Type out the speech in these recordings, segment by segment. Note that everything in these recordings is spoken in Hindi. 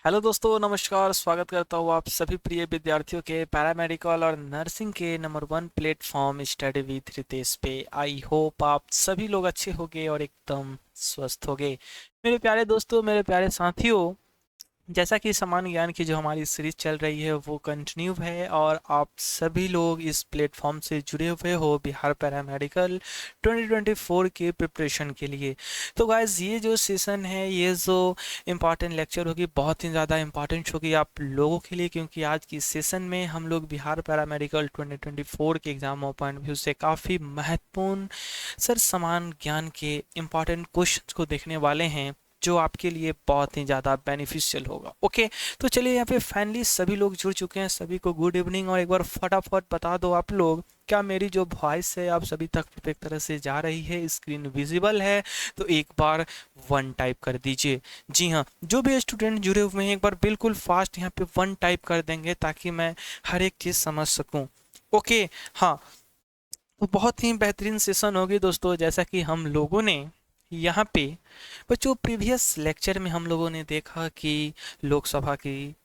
हेलो दोस्तों, नमस्कार। स्वागत करता हूँ आप सभी प्रिय विद्यार्थियों के पैरामेडिकल और नर्सिंग के number 1 platform study with Ritesh पे। आई होप आप सभी लोग अच्छे होंगे और एकदम स्वस्थ होंगे। मेरे प्यारे दोस्तों, मेरे प्यारे साथियों, जैसा कि सामान्य ज्ञान की जो हमारी सीरीज चल रही है वो कंटिन्यू है और आप सभी लोग इस प्लेटफॉर्म से जुड़े हुए हो बिहार पैरामेडिकल 2024 के प्रिपरेशन के लिए। तो गाइज, ये जो सेशन है, ये जो इम्पॉर्टेंट लेक्चर होगी, बहुत ही ज़्यादा इम्पॉर्टेंट होगी आप लोगों के लिए, क्योंकि आज की सेशन में हम लोग बिहार पैरामेडिकल 2024 के एग्जाम पॉइंट व्यू से काफ़ी महत्वपूर्ण सर समान ज्ञान के इम्पॉर्टेंट क्वेश्चन को देखने वाले हैं, जो आपके लिए बहुत ही ज़्यादा बेनिफिशियल होगा। ओके, तो चलिए, यहाँ पे फाइनली सभी लोग जुड़ चुके हैं। सभी को गुड इवनिंग। और एक बार फटाफट बता दो आप लोग, क्या मेरी जो वॉइस है आप सभी तक परफेक्ट तरह से जा रही है? स्क्रीन विजिबल है तो एक बार 1 टाइप कर दीजिए। जी हाँ, जो भी स्टूडेंट जुड़े हुए हैं एक बार बिल्कुल फास्ट यहाँ पे 1 टाइप कर देंगे, ताकि मैं हर एक चीज़ समझ सकूँ। ओके, हाँ, तो बहुत ही बेहतरीन सेशन होगी दोस्तों। जैसा कि हम लोगों ने यहाँ पे बच्चों प्रीवियस लेक्चर में हम लोगों ने देखा कि लोकसभा की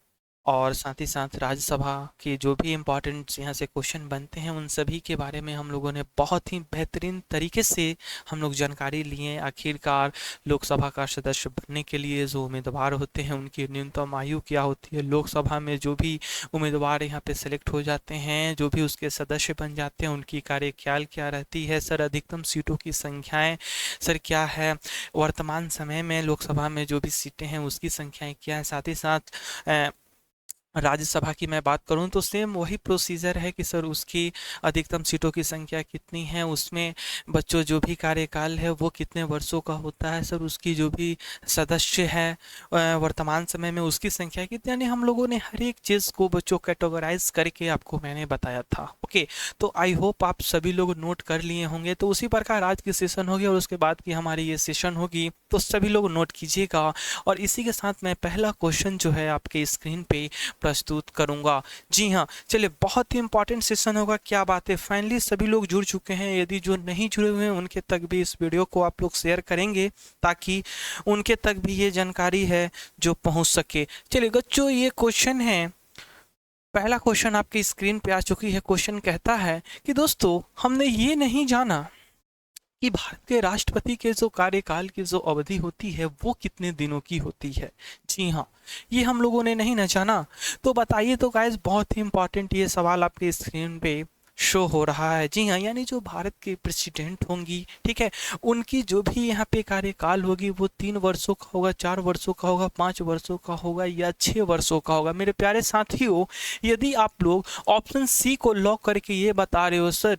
और साथ ही साथ राज्यसभा के जो भी इम्पोर्टेंट यहाँ से क्वेश्चन बनते हैं, उन सभी के बारे में हम लोगों ने बहुत ही बेहतरीन तरीके से हम लोग जानकारी लिए। आखिरकार लोकसभा का सदस्य बनने के लिए जो उम्मीदवार होते हैं, उनकी न्यूनतम आयु क्या होती है? लोकसभा में जो भी उम्मीदवार यहाँ पे सेलेक्ट हो जाते हैं, जो भी उसके सदस्य बन जाते हैं, उनकी कार्यकाल क्या रहती है? सर, अधिकतम सीटों की संख्याएँ सर क्या है? वर्तमान समय में लोकसभा में जो भी सीटें हैं उसकी संख्याएँ क्या है? साथ ही साथ राज्यसभा की मैं बात करूं तो सेम वही प्रोसीजर है कि सर उसकी अधिकतम सीटों की संख्या कितनी है, उसमें बच्चों जो भी कार्यकाल है वो कितने वर्षों का होता है, सर उसकी जो भी सदस्य है वर्तमान समय में उसकी संख्या कितनी। यानी हम लोगों ने हर एक चीज़ को बच्चों कैटेगराइज करके आपको मैंने बताया था। ओके, तो आई होप आप सभी लोग नोट कर लिए होंगे। तो उसी प्रकार आज की सेशन होगी और उसके बाद की हमारी ये सेशन होगी, तो सभी लोग नोट कीजिएगा। और इसी के साथ मैं पहला क्वेश्चन जो है आपके स्क्रीन पे प्रस्तुत करूंगा। जी हाँ, चलिए, बहुत ही इंपॉर्टेंट सेशन होगा। क्या बात है, फाइनली सभी लोग जुड़ चुके हैं। यदि जो नहीं जुड़े हुए हैं उनके तक भी इस वीडियो को आप लोग शेयर करेंगे, ताकि उनके तक भी ये जानकारी है जो पहुंच सके। चलिए बच्चों, ये क्वेश्चन है, पहला क्वेश्चन आपकी स्क्रीन पे आ चुकी है। क्वेश्चन कहता है कि दोस्तों, हमने ये नहीं जाना कि भारत के राष्ट्रपति के जो कार्यकाल की जो अवधि होती है वो कितने दिनों की होती है। जी हाँ, ये हम लोगों ने नहीं न जाना। तो बताइए तो गाइस, बहुत ही इंपॉर्टेंट ये सवाल आपके स्क्रीन पे शो हो रहा है। जी हाँ, यानी जो भारत के प्रेसिडेंट होंगी, ठीक है, उनकी जो भी यहाँ पे कार्यकाल होगी वो 3 वर्षों का होगा, 4 वर्षों का होगा, 5 वर्षों का होगा या 6 वर्षों का होगा। मेरे प्यारे साथियों, यदि आप लोग ऑप्शन सी को लॉक करके ये बता रहे हो सर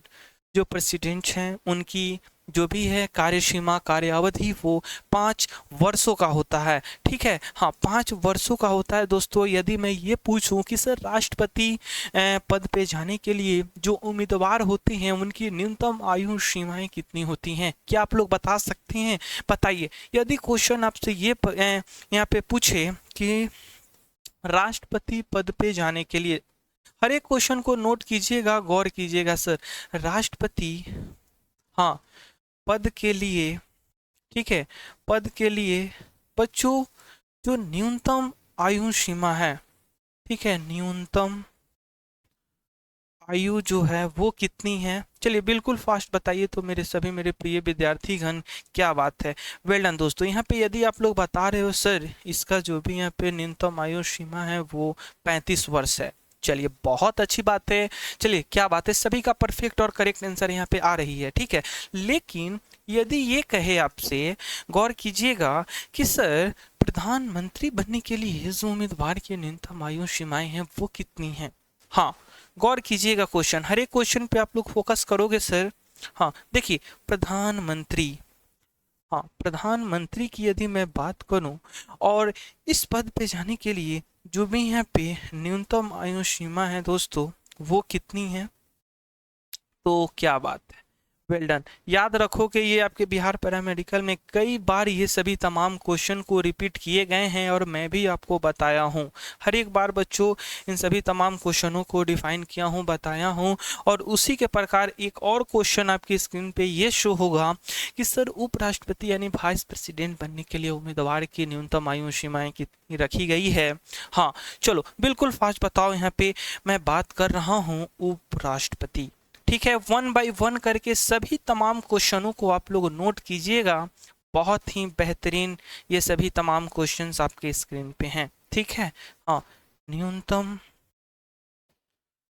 जो प्रेसिडेंट हैं उनकी जो भी है कार्यसीमा कार्यावधि वो 5 वर्षों का होता है, ठीक है, हाँ 5 वर्षों का होता है। दोस्तों, यदि मैं ये पूछूं कि सर राष्ट्रपति पद पे जाने के लिए जो उम्मीदवार होते हैं उनकी न्यूनतम आयु सीमाएं कितनी होती हैं, क्या आप लोग बता सकते हैं? बताइए। यदि क्वेश्चन आपसे ये यहाँ पे पूछे कि राष्ट्रपति पद पे जाने के लिए, हर एक क्वेश्चन को नोट कीजिएगा, गौर कीजिएगा। सर राष्ट्रपति, हाँ, पद के लिए, ठीक है, पद के लिए बच्चों जो न्यूनतम आयु सीमा है, ठीक है, न्यूनतम आयु जो है वो कितनी है? चलिए बिल्कुल फास्ट बताइए तो मेरे सभी मेरे प्रिय विद्यार्थी गण। क्या बात है, वेल डन दोस्तों। यहाँ पे यदि आप लोग बता रहे हो सर इसका जो भी यहाँ पे न्यूनतम आयु सीमा है वो 35 वर्ष है, चलिए बहुत अच्छी बात है। चलिए, क्या बात है, सभी का परफेक्ट और करेक्ट आंसर यहाँ पे आ रही है, ठीक है। लेकिन यदि ये कहे आपसे, गौर कीजिएगा कि सर प्रधानमंत्री बनने के लिए जो उम्मीदवार की न्यूनतम आयु सीमाएं हैं वो कितनी हैं? हाँ, गौर कीजिएगा, क्वेश्चन, हर एक क्वेश्चन पे आप लोग फोकस करोगे सर। हाँ देखिए, प्रधानमंत्री, हाँ प्रधानमंत्री की यदि मैं बात करूं और इस पद पे जाने के लिए जो भी यहाँ पे न्यूनतम आयु सीमा है दोस्तों वो कितनी है? तो क्या बात है, वेल डन। याद रखो कि ये आपके बिहार पैरामेडिकल में कई बार ये सभी तमाम क्वेश्चन को रिपीट किए गए हैं और मैं भी आपको बताया हूँ। हर एक बार बच्चों इन सभी तमाम क्वेश्चनों को डिफाइन किया हूँ, बताया हूँ। और उसी के प्रकार एक और क्वेश्चन आपकी स्क्रीन पे ये शो होगा कि सर उपराष्ट्रपति यानी वाइस प्रेसिडेंट बनने के लिए उम्मीदवार की न्यूनतम आयु सीमाएं कितनी रखी गई है। हाँ चलो बिल्कुल फास्ट बताओ। यहाँ पे मैं बात कर रहा हूँ उपराष्ट्रपति। ठीक है, वन बाय वन करके सभी तमाम क्वेश्चनों को आप लोग नोट कीजिएगा। बहुत ही बेहतरीन ये सभी तमाम क्वेश्चंस आपके स्क्रीन पे हैं। ठीक है, हाँ न्यूनतम,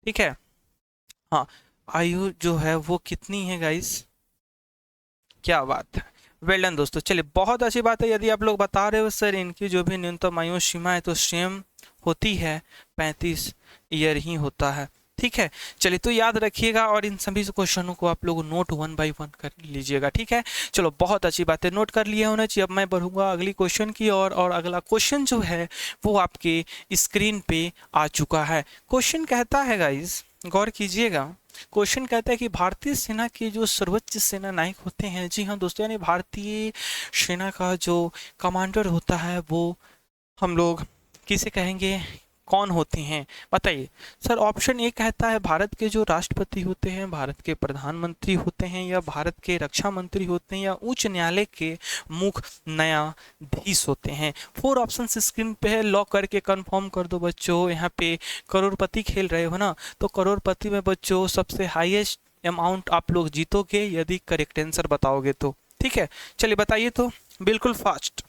ठीक है, हाँ आयु जो है वो कितनी है गाइस, क्या बात है, वेल डन दोस्तों। चलिए बहुत अच्छी बात है। यदि आप लोग बता रहे हो सर इनकी जो भी न्यूनतम आयु सीमा है तो सेम होती है, 35 ईयर ही होता है। ठीक है, चलिए तो याद रखिएगा और इन सभी क्वेश्चनों को आप लोग नोट वन बाय वन कर लीजिएगा। ठीक है, चलो बहुत अच्छी बात है, नोट कर लिया होना चाहिए। अब मैं बढ़ूंगा अगली क्वेश्चन की ओर और अगला क्वेश्चन जो है वो आपके स्क्रीन पे आ चुका है। क्वेश्चन कहता है गाइज, गौर कीजिएगा, क्वेश्चन कहता है कि भारतीय सेना के जो सर्वोच्च सेना नायक होते हैं, जी हाँ दोस्तों, यानी भारतीय सेना का जो कमांडर होता है वो हम लोग किसे कहेंगे, कौन होते हैं बताइए। सर ऑप्शन ए कहता है भारत के जो राष्ट्रपति होते हैं, भारत के प्रधानमंत्री होते हैं, या भारत के रक्षा मंत्री होते हैं, या उच्च न्यायालय के मुख्य न्यायाधीश होते हैं। 4 ऑप्शन स्क्रीन पे है, लॉक करके कंफर्म कर दो बच्चों। यहाँ पे करोड़पति खेल रहे हो ना, तो करोड़पति में बच्चों सबसे हाईएस्ट अमाउंट आप लोग जीतोगे यदि करेक्ट आंसर बताओगे तो। ठीक है, चलिए बताइए तो बिल्कुल फास्ट।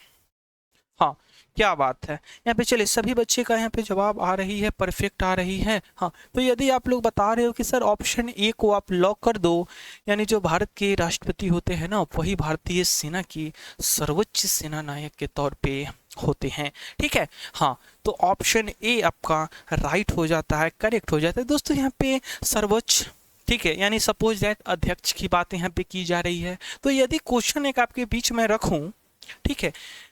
हाँ क्या बात है, यहाँ पे चलिए सभी बच्चे का यहाँ पे जवाब आ रही है, परफेक्ट आ रही है। हाँ तो यदि आप लोग बता रहे हो कि सर ऑप्शन ए को आप लॉक कर दो, यानी जो भारत के राष्ट्रपति होते हैं ना वही भारतीय सेना की सर्वोच्च सेना नायक के तौर पे होते हैं। ठीक है, हाँ तो ऑप्शन ए आपका राइट हो जाता है, करेक्ट हो जाता है दोस्तों। यहाँ पे सर्वोच्च, ठीक है, यानी सपोज दैट अध्यक्ष की बात यहाँ पे की जा रही है। तो यदि क्वेश्चन एक आपके बीच में रखूं, ठीक है,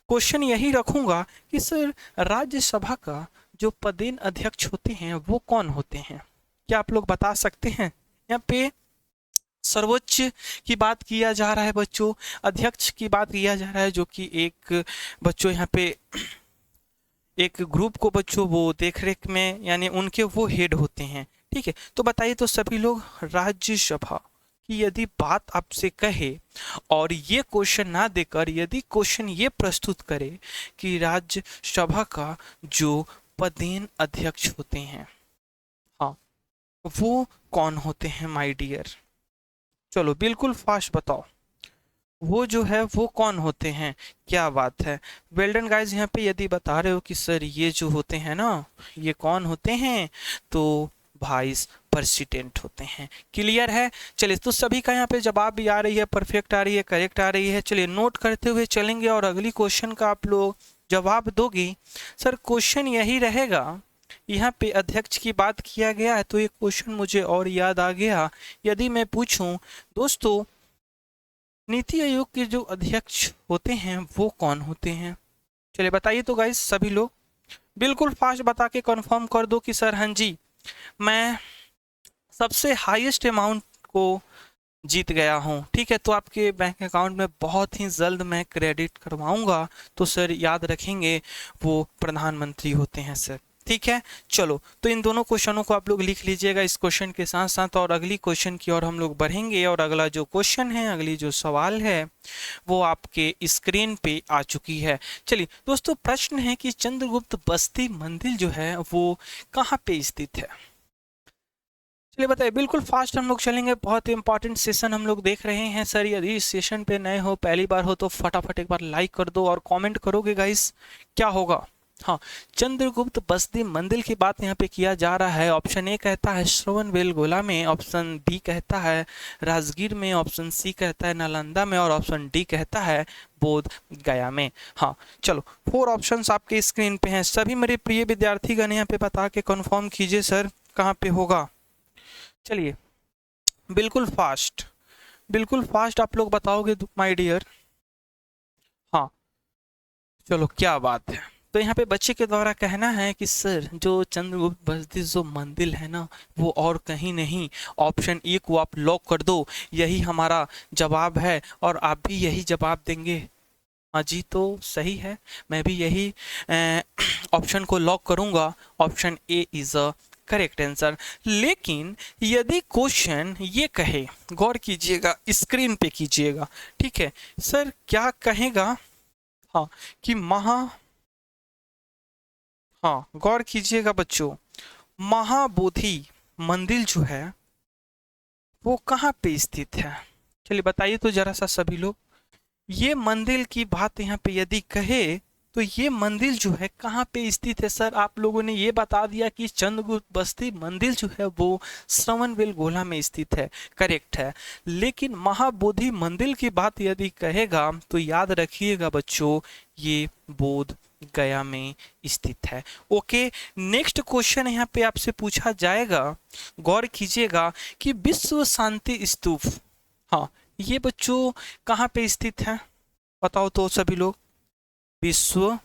क्वेश्चन यही रखूंगा कि सर राज्यसभा का जो पदेन अध्यक्ष होते हैं वो कौन होते हैं, क्या आप लोग बता सकते हैं। यहाँ पे सर्वोच्च की बात किया जा रहा है बच्चों, अध्यक्ष की बात किया जा रहा है, जो कि एक बच्चों यहाँ पे एक ग्रुप को बच्चों वो देखरेख में, यानी उनके वो हेड होते हैं। ठीक है, तो बताइए तो सभी लोग, राज्यसभा कि यदि बात आपसे कहे और ये क्वेश्चन ना देकर यदि क्वेश्चन ये प्रस्तुत करे कि राज्यसभा का जो पदेन अध्यक्ष होते हैं, हाँ वो कौन होते हैं माय डियर, चलो बिल्कुल फास्ट बताओ, वो जो है वो कौन होते हैं, क्या बात है, वेल डन गाइस। यहाँ पे यदि बता रहे हो कि सर ये जो होते हैं ना ये कौन होते हैं, तो वाइस प्रेसिडेंट होते हैं। क्लियर है, चलिए तो सभी का यहाँ पे जवाब भी आ रही है, परफेक्ट आ रही है, करेक्ट आ रही है। चलिए नोट करते हुए चलेंगे और अगली क्वेश्चन का आप लोग जवाब दोगे। सर क्वेश्चन यही रहेगा, यहाँ पे अध्यक्ष की बात किया गया है तो एक क्वेश्चन मुझे और याद आ गया। यदि मैं पूछूं दोस्तों नीति आयोग के जो अध्यक्ष होते हैं वो कौन होते हैं, चलिए बताइए तो गाइस सभी लोग बिल्कुल फास्ट बता के कंफर्म कर दो कि सर हाँ जी मैं सबसे हाईएस्ट अमाउंट को जीत गया हूँ। ठीक है, तो आपके बैंक अकाउंट में बहुत ही जल्द मैं क्रेडिट करवाऊंगा। तो सर याद रखेंगे वो प्रधानमंत्री होते हैं सर। ठीक है, चलो तो इन दोनों क्वेश्चनों को आप लोग लिख लीजिएगा इस क्वेश्चन के साथ साथ, और अगली क्वेश्चन की ओर हम लोग बढ़ेंगे। और अगला जो क्वेश्चन है, अगली जो सवाल है वो आपके स्क्रीन पे आ चुकी है। चलिए दोस्तों, प्रश्न है कि चंद्रगुप्त बस्ती मंदिर जो है वो कहाँ पे स्थित है। चलिए बताइए बिल्कुल फास्ट हम लोग चलेंगे, बहुत ही इंपॉर्टेंट सेशन हम लोग देख रहे हैं। सर यदि इस सेशन पे नए हो, पहली बार हो, तो फटाफट एक बार लाइक कर दो और कमेंट करोगे गाइस, क्या होगा। हाँ, चंद्रगुप्त बस्ती मंदिर की बात यहाँ पे किया जा रहा है। ऑप्शन ए कहता है श्रवणबेलगोला में, ऑप्शन बी कहता है राजगीर में, ऑप्शन सी कहता है नालंदा में, और ऑप्शन डी कहता है बोध गया में। हाँ चलो 4 ऑप्शंस आपके स्क्रीन पे हैं। सभी मेरे प्रिय विद्यार्थीगण यहाँ पे बता के कंफर्म कीजिए सर कहाँ पे होगा। चलिए बिल्कुल फास्ट आप लोग बताओगे माय डियर। हाँ चलो क्या बात है, तो यहाँ पे बच्चे के द्वारा कहना है कि सर जो चंद्रगुप्त बस्ती जो मंदिर है ना वो और कहीं नहीं, ऑप्शन ए को आप लॉक कर दो, यही हमारा जवाब है और आप भी यही जवाब देंगे। हाँ जी, तो सही है, मैं भी यही ऑप्शन को लॉक करूंगा। Option A is a correct answer. लेकिन यदि क्वेश्चन ये कहे, गौर कीजिएगा, स्क्रीन पे कीजिएगा, ठीक है सर, क्या कहेगा, हाँ, कि हाँ गौर कीजिएगा बच्चों, महाबोधि मंदिर जो है वो कहाँ पे स्थित है? चलिए बताइए तो जरा सा सभी लोग, ये मंदिर की बात यहाँ पे यदि कहे तो ये मंदिर जो है कहाँ पे स्थित है? सर आप लोगों ने ये बता दिया कि चंद्रगुप्त बस्ती मंदिर जो है वो श्रवणबेलगोला में स्थित है, करेक्ट है। लेकिन महाबोधि मंदिर की बात यदि कहेगा तो याद रखिएगा बच्चों, ये बोध गया में स्थित है। ओके, नेक्स्ट क्वेश्चन यहाँ पे आपसे पूछा जाएगा, गौर कीजिएगा कि विश्व शांति स्तूप, हाँ, ये बच्चों कहाँ पे स्थित है? बताओ तो सभी लोग। विश्व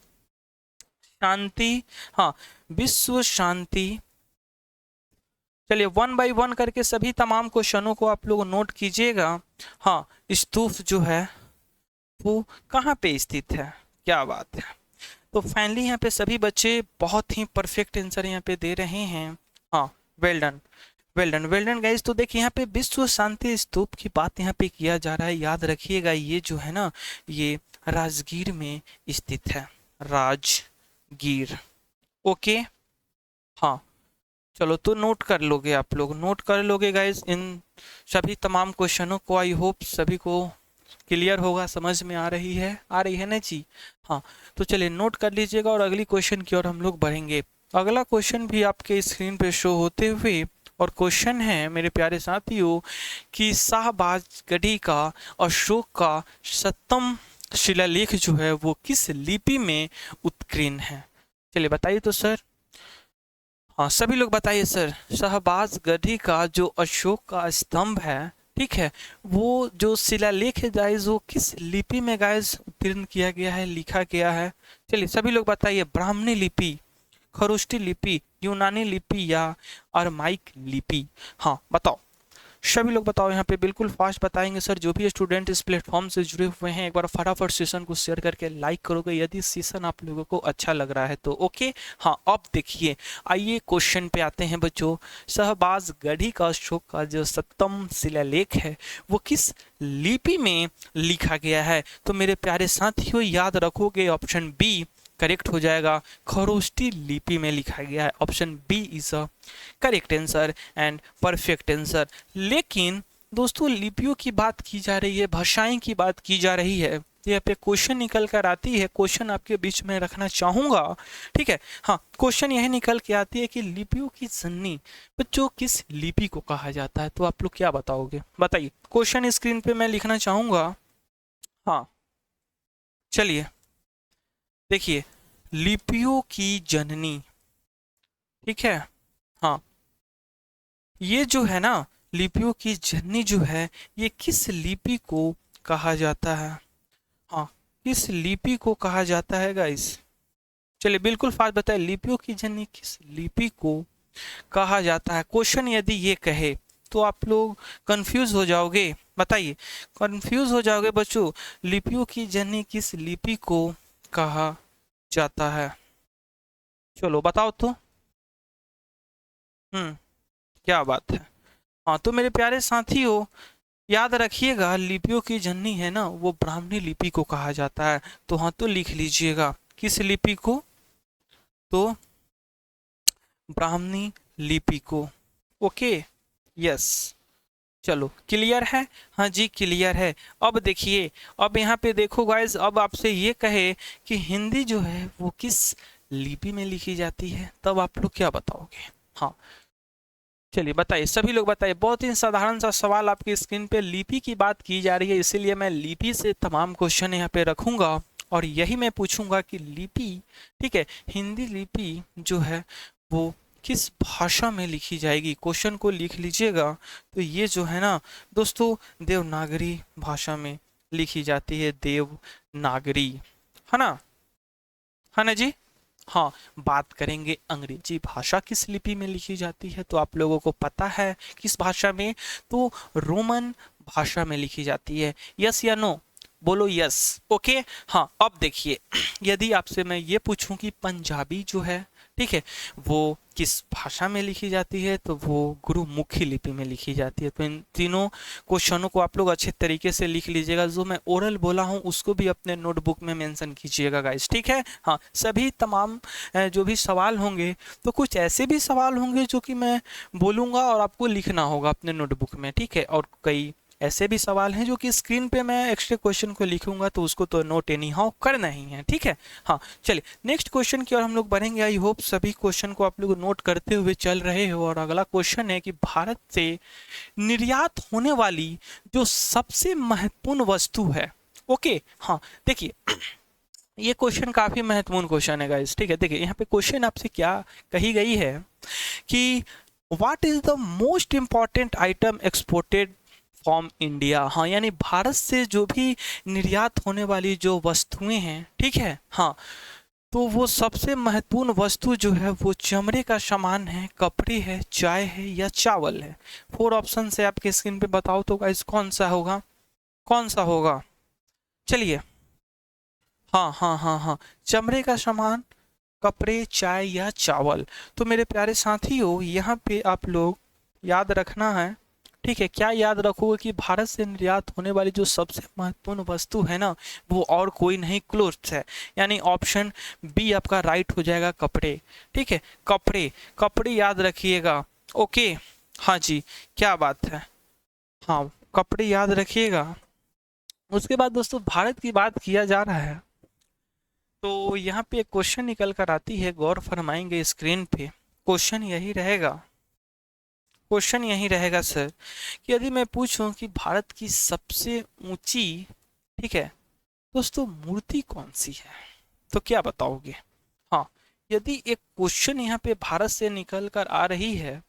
शांति, हाँ, विश्व शांति, चलिए वन बाय वन करके सभी तमाम क्वेश्चनों को आप लोग नोट कीजिएगा। हाँ, स्तूप जो है वो कहाँ पे स्थित है? क्या बात है। तो फाइनली यहाँ पे सभी बच्चे बहुत ही परफेक्ट आंसर यहाँ पे दे रहे हैं। हाँ, well done, well done, well done guys. तो देखिए यहाँ पे विश्व शांति स्तूप की बात यहाँ पे किया जा रहा है, याद रखिएगा ये जो है ना ये राजगीर में स्थित है, राजगीर। ओके, हाँ, चलो तो नोट कर लोगे, आप लोग नोट कर लोगे गाइस इन सभी तमाम क्वेश्चनों को। आई होप सभी को क्लियर होगा, समझ में आ रही है ना जी? हाँ, तो चलिए नोट कर लीजिएगा और अगली क्वेश्चन की ओर हम लोग बढ़ेंगे। अगला क्वेश्चन भी आपके स्क्रीन पे शो होते हुए, और क्वेश्चन है मेरे प्यारे साथियों कि शाहबाजगढ़ी का अशोक का सप्तम शिलालेख जो है वो किस लिपि में उत्कीर्ण है? चलिए बताइए तो सर। हाँ सभी लोग बताइए सर, शाहबाजगढ़ी का जो अशोक का स्तंभ है, ठीक है, वो जो शिलालेख है गाइस वो किस लिपि में गाइस उत्कीर्ण किया गया है, लिखा गया है? चलिए सभी लोग बताइए, ब्राह्मणी लिपि, खरोष्टी लिपि, यूनानी लिपि या अरमाइक लिपि? हाँ बताओ, सभी लोग बताओ यहाँ पे, बिल्कुल फास्ट बताएंगे सर। जो भी स्टूडेंट इस प्लेटफॉर्म से जुड़े हुए हैं एक बार फटाफट सेशन को शेयर करके लाइक करोगे यदि सेशन आप लोगों को अच्छा लग रहा है तो। ओके, हाँ अब देखिए, आइए क्वेश्चन पे आते हैं बच्चों। शाहबाजगढ़ी का अशोक का जो सप्तम शिलालेख है वो किस लिपि में लिखा गया है? तो मेरे प्यारे साथियों याद रखोगे, ऑप्शन बी करेक्ट हो जाएगा, खरोष्टी लिपि में लिखा गया है। Option B is a correct answer and perfect answer. लेकिन दोस्तों लिपियों की बात की जा रही है, भाषाएं की बात की जा रही है, यहाँ पे क्वेश्चन निकल कर आती है, क्वेश्चन आपके बीच में रखना चाहूंगा, ठीक है। हाँ, क्वेश्चन यही निकल के आती है कि लिपियों की जननी बच्चों किस लिपि को कहा जाता है? तो आप लोग क्या बताओगे, बताइए। क्वेश्चन स्क्रीन पे मैं लिखना चाहूंगा। हाँ चलिए देखिए, लिपियों की जननी, ठीक है, हाँ, ये जो है ना लिपियों की जननी जो है ये किस लिपि को कहा जाता है? हाँ, किस लिपि को कहा जाता है गाइस? चलिए बिल्कुल फास्ट बताइए, लिपियों की जननी किस लिपि को कहा जाता है? क्वेश्चन यदि ये कहे तो आप लोग कंफ्यूज हो जाओगे, बताइए, कंफ्यूज हो जाओगे बच्चों, लिपियों की जननी किस लिपि को कहा जाता है? चलो बताओ तो। क्या बात है। हाँ तो मेरे प्यारे साथियों याद रखिएगा, लिपियों की जननी है ना वो ब्राह्मणी लिपि को कहा जाता है। तो हाँ तो लिख लीजिएगा, किस लिपि को? तो ब्राह्मणी लिपि को। ओके, यस, चलो क्लियर है? हाँ जी क्लियर है। अब देखिए, अब यहाँ पे देखो गाइज, अब आपसे ये कहे कि हिंदी जो है वो किस लिपि में लिखी जाती है, तब आप लोग क्या बताओगे? हाँ चलिए बताइए, सभी लोग बताइए। बहुत ही साधारण सा सवाल आपकी स्क्रीन पे, लिपि की बात की जा रही है इसीलिए मैं लिपि से तमाम क्वेश्चन यहाँ पे रखूंगा और यही मैं पूछूंगा कि लिपि, ठीक है, हिंदी लिपि जो है वो किस भाषा में लिखी जाएगी? क्वेश्चन को लिख लीजिएगा। तो ये जो है ना दोस्तों देवनागरी भाषा में लिखी जाती है, देवनागरी, है ना, है ना जी? हाँ, बात करेंगे अंग्रेजी भाषा किस लिपि में लिखी जाती है, तो आप लोगों को पता है किस भाषा में, तो रोमन भाषा में लिखी जाती है। यस या नो, बोलो यस। ओके। हाँ, अब देखिए यदि आपसे मैं ये पूछूं कि पंजाबी जो है, ठीक है, वो किस भाषा में लिखी जाती है, तो वो गुरुमुखी लिपि में लिखी जाती है। तो इन तीनों क्वेश्चनों को आप लोग अच्छे तरीके से लिख लीजिएगा, जो मैं ओरल बोला हूँ उसको भी अपने नोटबुक में मेंशन कीजिएगा गाइस, ठीक है। हाँ, सभी तमाम जो भी सवाल होंगे, तो कुछ ऐसे भी सवाल होंगे जो कि मैं बोलूँगा और आपको लिखना होगा अपने नोटबुक में, ठीक है, और कई ऐसे भी सवाल हैं जो कि स्क्रीन पे मैं एक्स्ट्रा क्वेश्चन को लिखूंगा, तो उसको तो नोट एनी हाउ करना ही है, ठीक है। हाँ, चलिए नेक्स्ट क्वेश्चन की ओर हम लोग बढ़ेंगे। आई होप सभी क्वेश्चन को आप लोग नोट करते हुए चल रहे हो। और अगला क्वेश्चन है कि भारत से निर्यात होने वाली जो सबसे महत्वपूर्ण वस्तु है। ओके। हाँ, देखिए ये क्वेश्चन काफी महत्वपूर्ण क्वेश्चन है गाइस, ठीक है। देखिए यहाँ पे क्वेश्चन आपसे क्या कही गई है कि what is the most important item exported from India. हाँ, यानी भारत से जो भी निर्यात होने वाली जो वस्तुएं हैं, ठीक है, हाँ, तो वो सबसे महत्वपूर्ण वस्तु जो है वो चमड़े का सामान है, कपड़े है, चाय है या चावल है। फोर ऑप्शन से आपके स्क्रीन पे बताओ तो गाइस कौन सा होगा, कौन सा होगा। चलिए, हाँ हाँ हाँ हाँ, चमड़े का सामान, कपड़े, चाय या चावल। तो मेरे प्यारे साथियों यहाँ पे आप लोग याद रखना है, ठीक है। क्या याद रखोगे कि भारत से निर्यात होने वाली जो सबसे महत्वपूर्ण वस्तु है ना, वो और कोई नहीं, क्लोथ्स है। यानी ऑप्शन बी आपका राइट हो जाएगा, कपड़े, ठीक है। कपड़े, कपड़े याद रखिएगा। ओके, हाँ जी, क्या बात है, हाँ, कपड़े याद रखिएगा। उसके बाद दोस्तों भारत की बात किया जा रहा है, तो यहाँ पे एक क्वेश्चन निकल कर आती है, गौर फरमाएंगे स्क्रीन पे। क्वेश्चन यही रहेगा, क्वेश्चन यही रहेगा सर, कि यदि मैं पूछूं कि भारत की सबसे ऊंची, ठीक है दोस्तों, मूर्ति कौन सी है, तो क्या बताओगे। हाँ, यदि एक क्वेश्चन यहाँ पे भारत से निकल कर आ रही है,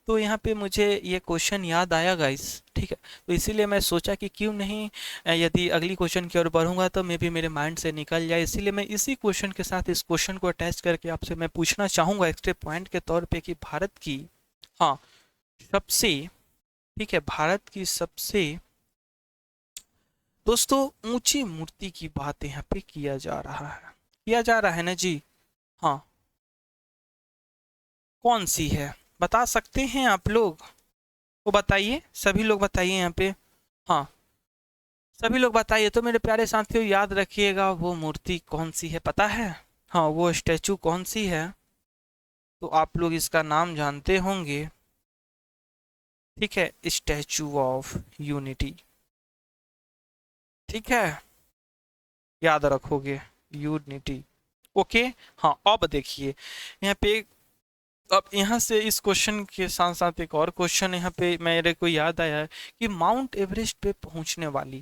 तो यहाँ पे मुझे ये क्वेश्चन याद आया गाइस, ठीक है। तो इसीलिए मैं सोचा कि क्यों नहीं, यदि अगली क्वेश्चन की ओर बढ़ूंगा तो मे भी मेरे माइंड से निकल जाए, इसीलिए मैं इसी क्वेश्चन के साथ इस क्वेश्चन को अटैच करके आपसे मैं पूछना चाहूंगा एक्स्ट्रा पॉइंट के तौर पे कि भारत की, हाँ, सबसे, ठीक है, भारत की सबसे दोस्तों ऊंची मूर्ति की बात यहाँ पे किया जा रहा है, किया जा रहा है ना जी। हाँ, कौन सी है, बता सकते हैं आप लोग, वो बताइए, सभी लोग बताइए यहाँ पे। हाँ, सभी लोग बताइए तो मेरे प्यारे साथियों, याद रखिएगा वो मूर्ति कौन सी है, पता है। हाँ, वो स्टैचू कौन सी है, तो आप लोग इसका नाम जानते होंगे, ठीक है, स्टैचू ऑफ यूनिटी, ठीक है, याद रखोगे, यूनिटी। ओके। हाँ, अब देखिए यहाँ पे, अब यहाँ से इस क्वेश्चन के साथ साथ एक और क्वेश्चन यहाँ पे मेरे को याद आया है कि माउंट एवरेस्ट पे पहुंचने वाली,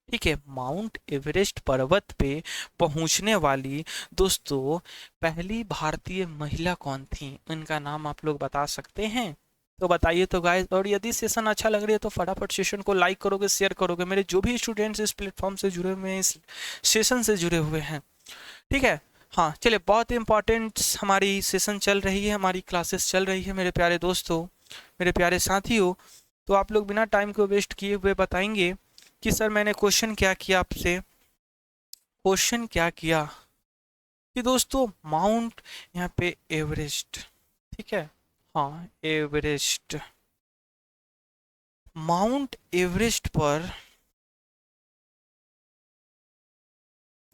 ठीक है, माउंट एवरेस्ट पर्वत पे पहुंचने वाली दोस्तों पहली भारतीय महिला कौन थी, इनका नाम आप लोग बता सकते हैं, तो बताइए तो गाइस। और यदि सेशन अच्छा लग रही है तो फटाफट सेशन को लाइक करोगे, शेयर करोगे, मेरे जो भी स्टूडेंट्स इस प्लेटफॉर्म से जुड़े हुए हैं, इस सेशन से जुड़े हुए हैं, ठीक है। हाँ, चलिए, बहुत इंपॉर्टेंट हमारी सेशन चल रही है, हमारी क्लासेस चल रही है मेरे प्यारे दोस्तों, मेरे प्यारे साथियों। तो आप लोग बिना टाइम को वेस्ट किए हुए बताएंगे कि सर मैंने क्वेश्चन क्या किया आपसे, क्वेश्चन क्या किया कि दोस्तों माउंट, यहाँ पे एवरेस्ट, ठीक है, हाँ एवरेस्ट, माउंट एवरेस्ट पर,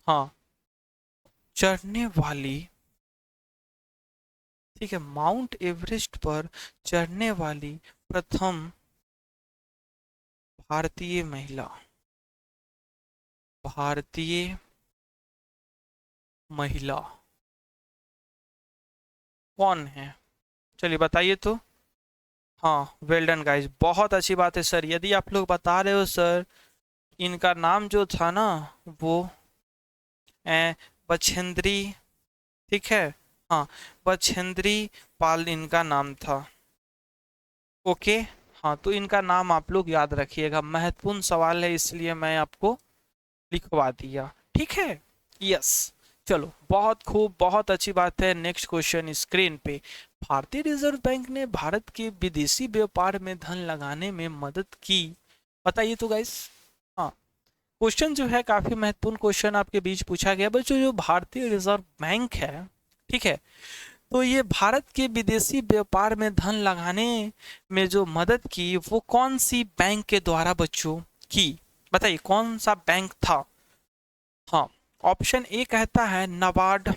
हाँ, चढ़ने वाली, ठीक है, माउंट एवरेस्ट पर चढ़ने वाली प्रथम भारतीय महिला, भारतीय महिला कौन है, चलिए बताइए तो। हाँ, वेल डन गाइस, बहुत अच्छी बात है सर। यदि आप लोग बता रहे हो सर, इनका नाम जो था ना, वो बछेंद्री, ठीक है, हाँ, बछेंद्री पाल इनका नाम था। ओके। हाँ, तो इनका नाम आप लोग याद रखिएगा, महत्वपूर्ण सवाल है इसलिए मैं आपको लिखवा दिया, ठीक है। यस, चलो बहुत खूब, बहुत अच्छी बात है। नेक्स्ट क्वेश्चन स्क्रीन पे, भारतीय रिजर्व बैंक ने भारत के विदेशी व्यापार में धन लगाने में मदद की, बताइए तो गाइस। हाँ, क्वेश्चन जो है काफी महत्वपूर्ण क्वेश्चन आपके बीच पूछा गया बच्चों। जो भारतीय रिजर्व बैंक है, ठीक है, तो ये भारत के विदेशी व्यापार में धन लगाने में जो मदद की वो कौन सी बैंक के द्वारा बच्चों की, बताइए कौन सा बैंक था। हाँ, ऑप्शन ए कहता है नाबार्ड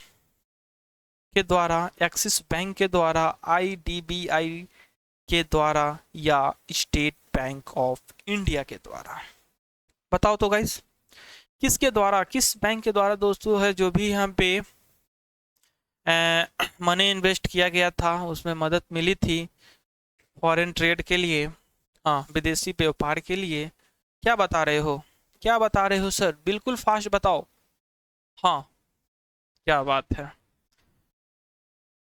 के द्वारा, एक्सिस बैंक के द्वारा, आईडीबीआई के द्वारा, या स्टेट बैंक ऑफ इंडिया के द्वारा। बताओ तो गाइस, किसके द्वारा, किस बैंक के द्वारा दोस्तों है जो भी यहाँ पे मनी इन्वेस्ट किया गया था, उसमें मदद मिली थी फॉरेन ट्रेड के लिए, हाँ विदेशी व्यापार के लिए। क्या बता रहे हो, क्या बता रहे हो सर, बिल्कुल फास्ट बताओ। हाँ, क्या बात है।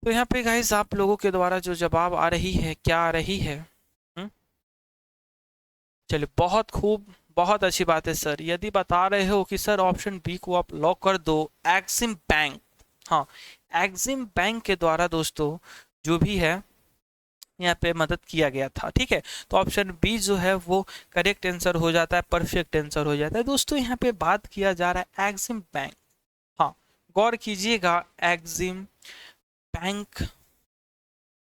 तो यहाँ पे गाइस आप लोगों के द्वारा जो जवाब आ रही है, क्या आ रही है? चलिए बहुत खूब, बहुत अच्छी बात है सर। यदि बता रहे हो कि सर ऑप्शन बी को आप लॉक कर दो, एक्सिम बैंक। हाँ, एक्सिम बैंक के द्वारा दोस्तों जो भी है यहाँ पे मदद किया गया था, ठीक है। तो ऑप्शन बी जो है वो करेक्ट आंसर हो जाता है, परफेक्ट आंसर हो जाता है दोस्तों। यहाँ पे बात किया जा रहा है एक्सिम बैंक। हाँ, गौर कीजिएगा, एक्सिम बैंक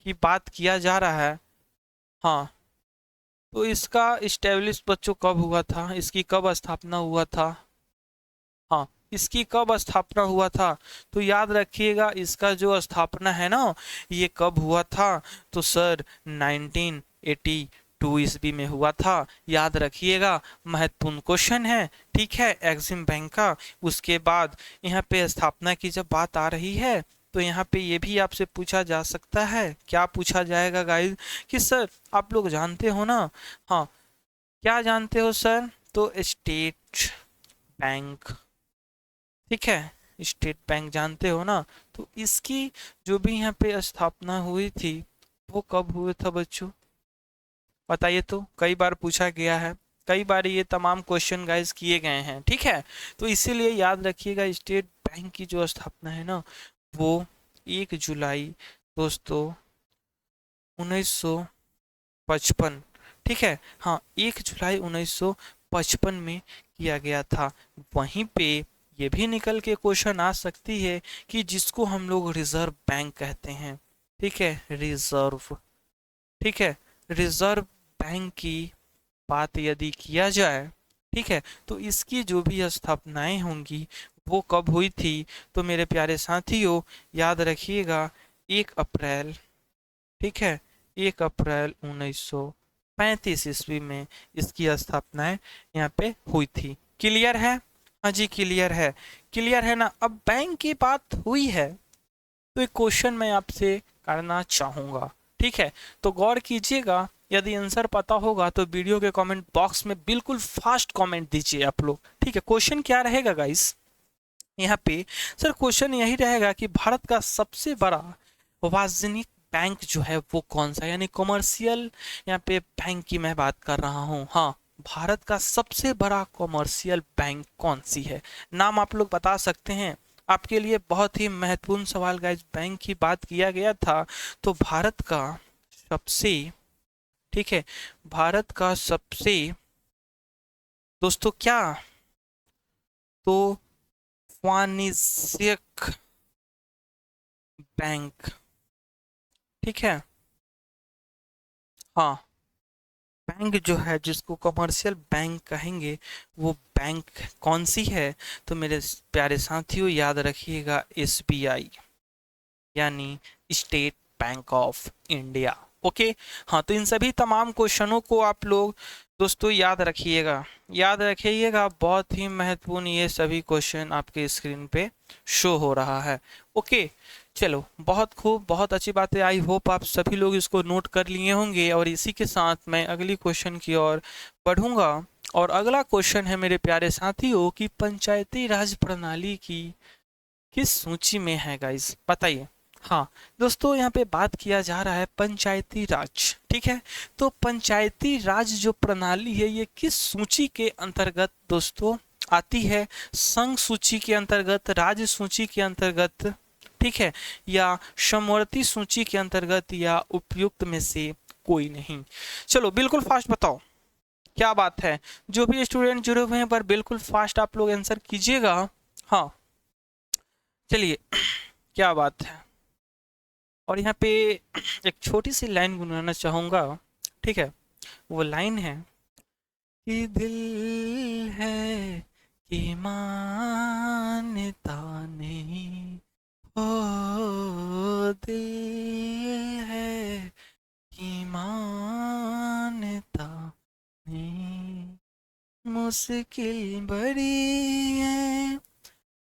की बात किया जा रहा है। हाँ, तो इसका इस्टेब्लिश बच्चों कब हुआ था, इसकी कब स्थापना हुआ था? हाँ, इसकी कब स्थापना हुआ था? तो याद रखिएगा, इसका जो स्थापना है ना, ये कब हुआ था? तो सर 1982 ईस्वी में हुआ था। याद रखिएगा, महत्वपूर्ण क्वेश्चन है, ठीक है, एक्सिम बैंक का। उसके बाद यहाँ पे स्थापना की जब बात आ रही है तो यहाँ पे ये भी आपसे पूछा जा सकता है, क्या पूछा जाएगा गाइस, कि सर आप लोग जानते हो ना, हाँ क्या जानते हो सर, तो स्टेट बैंक, ठीक है, स्टेट बैंक जानते हो ना। तो इसकी जो भी यहाँ पे स्थापना हुई थी वो कब हुआ था बच्चों, बताइए तो। कई बार पूछा गया है, कई बार ये तमाम क्वेश्चन गाइस किए गए हैं, ठीक है। तो इसीलिए याद रखिएगा, स्टेट बैंक की जो स्थापना है ना वो 1 जुलाई दोस्तों 1955, ठीक है, हाँ 1 जुलाई 1955 में किया गया था। वहीं पे ये भी निकल के क्वेश्चन आ सकती है कि जिसको हम लोग रिजर्व बैंक कहते हैं, ठीक है, रिजर्व, ठीक है, रिजर्व बैंक की बात यदि किया जाए, ठीक है, तो इसकी जो भी स्थापनाएं होंगी वो कब हुई थी, तो मेरे प्यारे साथियों याद रखिएगा 1 अप्रैल, ठीक है, 1 अप्रैल 1935 ईस्वी में इसकी स्थापनाएं यहाँ पे हुई थी। क्लियर है? हाँ जी क्लियर है, क्लियर है ना। अब बैंक की बात हुई है तो एक क्वेश्चन मैं आपसे करना चाहूंगा, ठीक है, तो गौर कीजिएगा। यदि आंसर पता होगा तो वीडियो के कमेंट बॉक्स में बिल्कुल फास्ट कमेंट दीजिए आप लोग, ठीक है। क्वेश्चन क्या रहेगा गाइस यहाँ पे, सर क्वेश्चन यही रहेगा कि भारत का सबसे बड़ा वाणिज्यिक बैंक जो है वो कौन सा, यानी कॉमर्शियल यहाँ पे बैंक की मैं बात कर रहा हूँ। हाँ, भारत का सबसे बड़ा कॉमर्शियल बैंक कौन सी है, नाम आप लोग बता सकते हैं। आपके लिए बहुत ही महत्वपूर्ण सवाल गाइस, बैंक की बात किया गया था तो भारत का सबसे, ठीक है, भारत का सबसे दोस्तों क्या, तो वाणिज्यिक बैंक, ठीक है, हाँ बैंक जो है जिसको कमर्शियल बैंक कहेंगे वो बैंक कौन सी है, तो मेरे प्यारे साथियों याद रखिएगा एसबीआई, यानी state bank of India. Okay, हाँ तो इन सभी तमाम क्वेश्चनों को आप लोग दोस्तों याद रखिएगा, याद रखिएगा, बहुत ही महत्वपूर्ण ये सभी क्वेश्चन आपके स्क्रीन पे शो हो रहा है। ओके, चलो बहुत खूब, बहुत अच्छी बात है। आई होप आप सभी लोग इसको नोट कर लिए होंगे और इसी के साथ मैं अगली क्वेश्चन की ओर बढ़ूंगा। और अगला क्वेश्चन है मेरे प्यारे साथियों कि पंचायती राज प्रणाली की किस सूची में है गाइस, बताइए। हाँ दोस्तों, यहाँ पे बात किया जा रहा है पंचायती राज, ठीक है, तो पंचायती राज जो प्रणाली है ये किस सूची के अंतर्गत दोस्तों आती है? संघ सूची के अंतर्गत, राज्य सूची के अंतर्गत, ठीक है, या समवर्ती सूची के अंतर्गत, या उपयुक्त में से कोई नहीं? चलो बिल्कुल फास्ट बताओ, क्या बात है? जो भी स्टूडेंट जुड़े हुए हैं पर बिल्कुल फास्ट आप लोग आंसर कीजिएगा। हाँ चलिए, क्या बात है। और यहाँ पे एक छोटी सी लाइन गुनगुनाना चाहूंगा, ठीक है। वो लाइन है कि दिल है कि मानता नहीं, ओ दिल है कि मानता नहीं, मुश्किल बड़ी है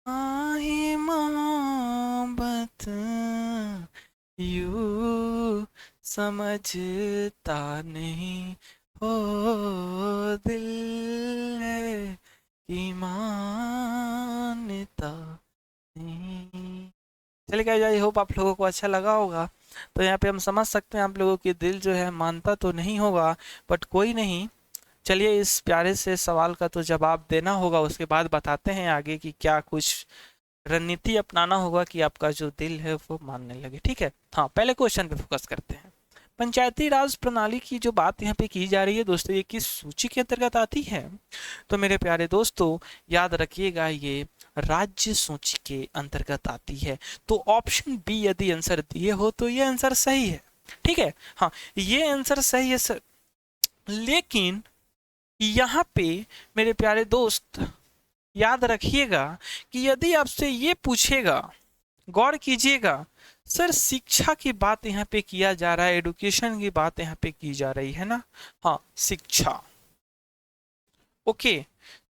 आहे मोहब्बत, यू समझता नहीं, हो दिल है कि मानता नहीं। चलिए गाइस, आई होप आप लोगों को अच्छा लगा होगा। तो यहाँ पे हम समझ सकते हैं आप लोगों की दिल जो है मानता तो नहीं होगा, बट कोई नहीं। चलिए इस प्यारे से सवाल का तो जवाब देना होगा, उसके बाद बताते हैं आगे कि क्या कुछ रणनीति अपनाना होगा कि आपका जो दिल है वो मानने लगे, ठीक है। हाँ पहले क्वेश्चन पे फोकस करते हैं। पंचायती राज प्रणाली की जो बात यहाँ पे की जा रही है दोस्तों, ये किस सूची के अंतर्गत आती है? तो मेरे प्यारे दोस्तों याद रखिएगा, ये राज्य सूची के अंतर्गत आती है। तो ऑप्शन बी यदि आंसर दिए हो तो ये आंसर सही है, ठीक है। हाँ ये आंसर सही है सर, लेकिन यहाँ पे मेरे प्यारे दोस्त याद रखिएगा कि यदि आपसे ये पूछेगा, गौर कीजिएगा, सर शिक्षा की बात यहाँ पे किया जा रहा है, एडुकेशन की बात यहाँ पे की जा रही है ना? हाँ शिक्षा, ओके।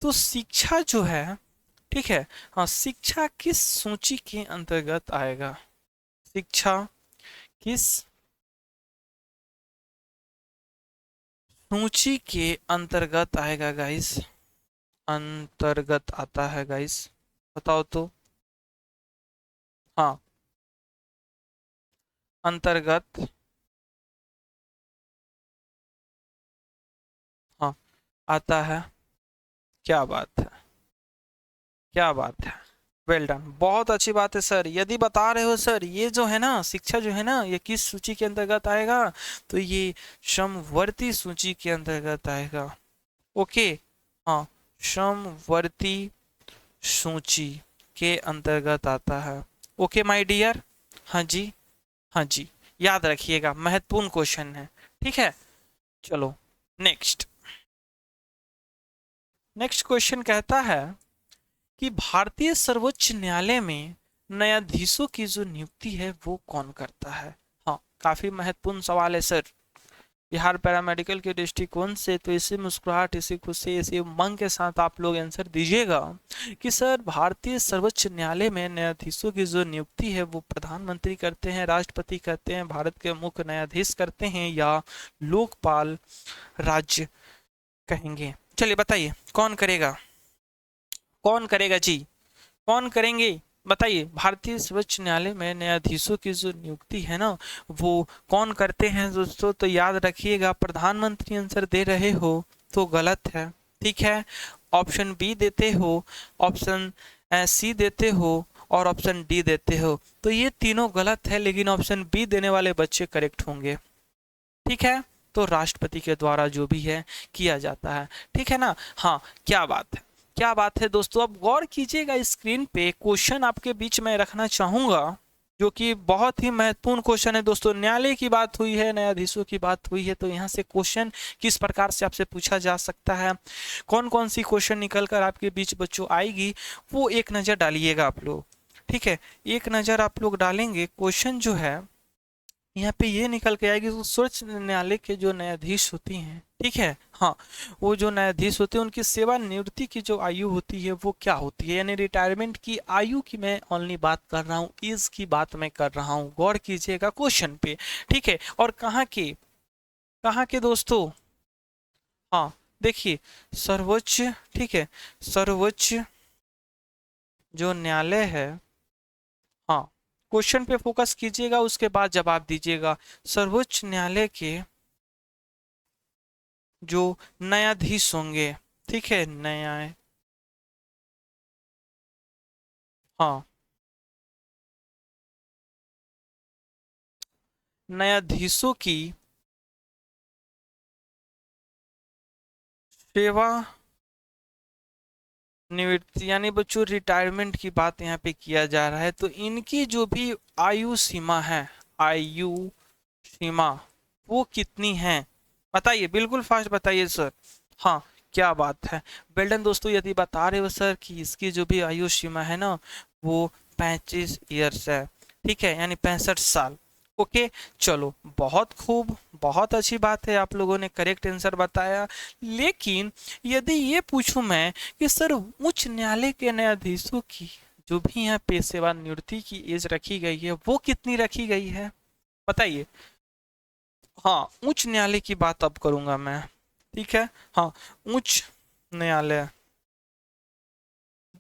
तो शिक्षा जो है, ठीक है, हाँ शिक्षा किस सूची के अंतर्गत आएगा? शिक्षा किस सूची के अंतर्गत आएगा गाइस? अंतर्गत आता है गाइस, बताओ तो। हाँ अंतर्गत, हाँ आता है। क्या बात है, क्या बात है, वेल डन, बहुत अच्छी बात है सर। यदि बता रहे हो सर ये जो है ना शिक्षा जो है ना ये किस सूची के अंतर्गत आएगा, तो ये समवर्ती सूची के अंतर्गत आएगा, ओके। हाँ समवर्ती सूची के अंतर्गत आता है, ओके माय डियर। हाँ जी, हाँ जी, याद रखिएगा, महत्वपूर्ण क्वेश्चन है, ठीक है। चलो नेक्स्ट, नेक्स्ट क्वेश्चन कहता है कि भारतीय सर्वोच्च न्यायालय में न्यायाधीशों की जो नियुक्ति है वो कौन करता है? हाँ काफी महत्वपूर्ण सवाल है सर, बिहार पैरामेडिकल के दृष्टिकोण से। तो इसी मुस्कुराहट, इसी खुशी, इसी उमंग के साथ आप लोग आंसर दीजिएगा कि सर भारतीय सर्वोच्च न्यायालय में न्यायाधीशों की जो नियुक्ति है वो प्रधानमंत्री करते हैं, राष्ट्रपति करते हैं, भारत के मुख्य न्यायाधीश करते हैं, या लोकपाल राज्य कहेंगे? चलिए बताइए कौन करेगा, कौन करेगा जी, कौन करेंगे? बताइए, भारतीय सर्वोच्च न्यायालय में न्यायाधीशों की जो नियुक्ति है ना वो कौन करते हैं दोस्तों? तो याद रखिएगा, प्रधानमंत्री आंसर दे रहे हो तो गलत है, ठीक है। ऑप्शन बी देते हो, ऑप्शन सी देते हो, और ऑप्शन डी देते हो, तो ये तीनों गलत है, लेकिन ऑप्शन बी देने वाले बच्चे करेक्ट होंगे, ठीक है। तो राष्ट्रपति के द्वारा जो भी है किया जाता है, ठीक है ना? हाँ क्या बात है, क्या बात है दोस्तों। अब गौर कीजिएगा स्क्रीन पे, क्वेश्चन आपके बीच में रखना चाहूंगा जो कि बहुत ही महत्वपूर्ण क्वेश्चन है दोस्तों। न्यायालय की बात हुई है, न्यायाधीशों की बात हुई है, तो यहाँ से क्वेश्चन किस प्रकार से आपसे पूछा जा सकता है, कौन कौन सी क्वेश्चन निकल कर आपके बीच बच्चों आएगी, वो एक नज़र डालिएगा आप लोग, ठीक है। एक नज़र आप लोग डालेंगे, क्वेश्चन जो है यहाँ पे ये निकल के आएगी, तो सर्वोच्च न्यायालय के जो न्यायाधीश होती हैं, ठीक है, हाँ वो जो न्यायाधीश होते हैं उनकी सेवानिवृत्ति की जो आयु होती है वो क्या होती है? यानी रिटायरमेंट की आयु की मैं ओनली बात कर रहा हूँ, एज की बात मैं कर रहा हूँ, गौर कीजिएगा क्वेश्चन पे, ठीक है। और कहाँ के, कहाँ के दोस्तों? हाँ देखिए सर्वोच्च, ठीक है, सर्वोच्च जो न्यायालय है, हाँ क्वेश्चन पे फोकस कीजिएगा उसके बाद जवाब दीजिएगा। सर्वोच्च न्यायालय के जो न्यायाधीश होंगे, ठीक है, न्यायाधीश, हाँ, न्यायाधीशों की सेवा निवृत्ति यानी बच्चों रिटायरमेंट की बात यहाँ पे किया जा रहा है, तो इनकी जो भी आयु सीमा है, आयु सीमा वो कितनी है? बताइए, बिल्कुल फास्ट बताइए सर। हाँ, क्या बात है, वेल डन दोस्तों। यदि बता रहे हो सर कि इसकी जो भी आयु सीमा है ना, वो 35 ईयर्स है, ठीक है, यानी 65 साल। ओके, चलो बहुत खूब, बहुत अच्छी बात है, आप लोगों ने करेक्ट आंसर बताया। लेकिन यदि ये पूछूं मैं कि सर उच्च न्यायालय के न्यायाधीशों की जो भी यहाँ पे सेवानिवृत्ति की एज रखी गई है वो कितनी रखी गई है? बताइए। हाँ, उच्च न्यायालय की बात अब करूंगा मैं, ठीक है। हाँ, उच्च न्यायालय,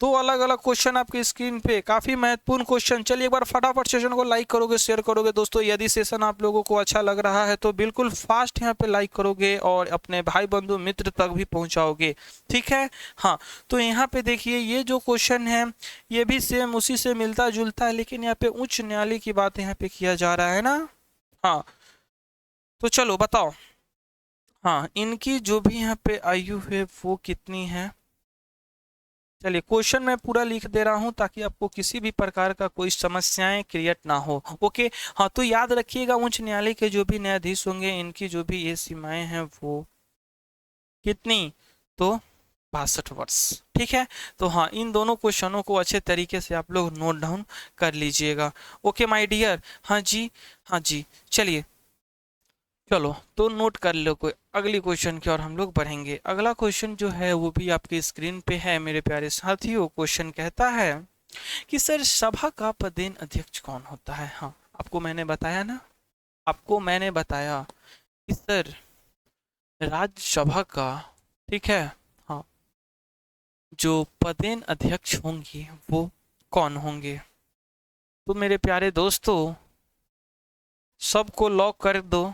दो अलग अलग क्वेश्चन आपकी स्क्रीन पे, काफी महत्वपूर्ण क्वेश्चन। चलिए एक बार फटाफट सेशन को लाइक करोगे, शेयर करोगे दोस्तों। यदि सेशन आप लोगों को अच्छा लग रहा है तो बिल्कुल फास्ट यहाँ पे लाइक करोगे और अपने भाई बंधु मित्र तक भी पहुंचाओगे, ठीक है। हाँ, तो यहाँ पे देखिए ये जो क्वेश्चन है ये भी सेम उसी से मिलता जुलता है, लेकिन यहाँ पे उच्च न्यायालय की बात यहाँ पे किया जा रहा है ना। हाँ, तो चलो बताओ। हाँ, इनकी जो भी यहाँ पे आयु है वो कितनी है? चलिए क्वेश्चन मैं पूरा लिख दे रहा हूं ताकि आपको किसी भी प्रकार का कोई समस्याएं क्रिएट ना हो। ओके, हाँ, तो याद रखिएगा उच्च न्यायालय के जो भी न्यायाधीश होंगे इनकी जो भी ये सीमाएं हैं वो कितनी, तो 62 वर्ष, ठीक है। तो हाँ, इन दोनों क्वेश्चनों को अच्छे तरीके से आप लोग नोट डाउन कर लीजिएगा। ओके माय डियर, हाँ जी, हाँ जी, चलिए, चलो तो नोट कर लो। कोई अगली क्वेश्चन की ओर हम लोग बढ़ेंगे। अगला क्वेश्चन जो है वो भी आपकी स्क्रीन पे है मेरे प्यारे साथियों। क्वेश्चन कहता है कि सर सभा का पदेन अध्यक्ष कौन होता है? हाँ, आपको मैंने बताया ना, आपको मैंने बताया कि सर राज्यसभा का, ठीक है, हाँ, जो पदेन अध्यक्ष होंगे वो कौन होंगे? तो मेरे प्यारे दोस्तों, सबको लॉक कर दो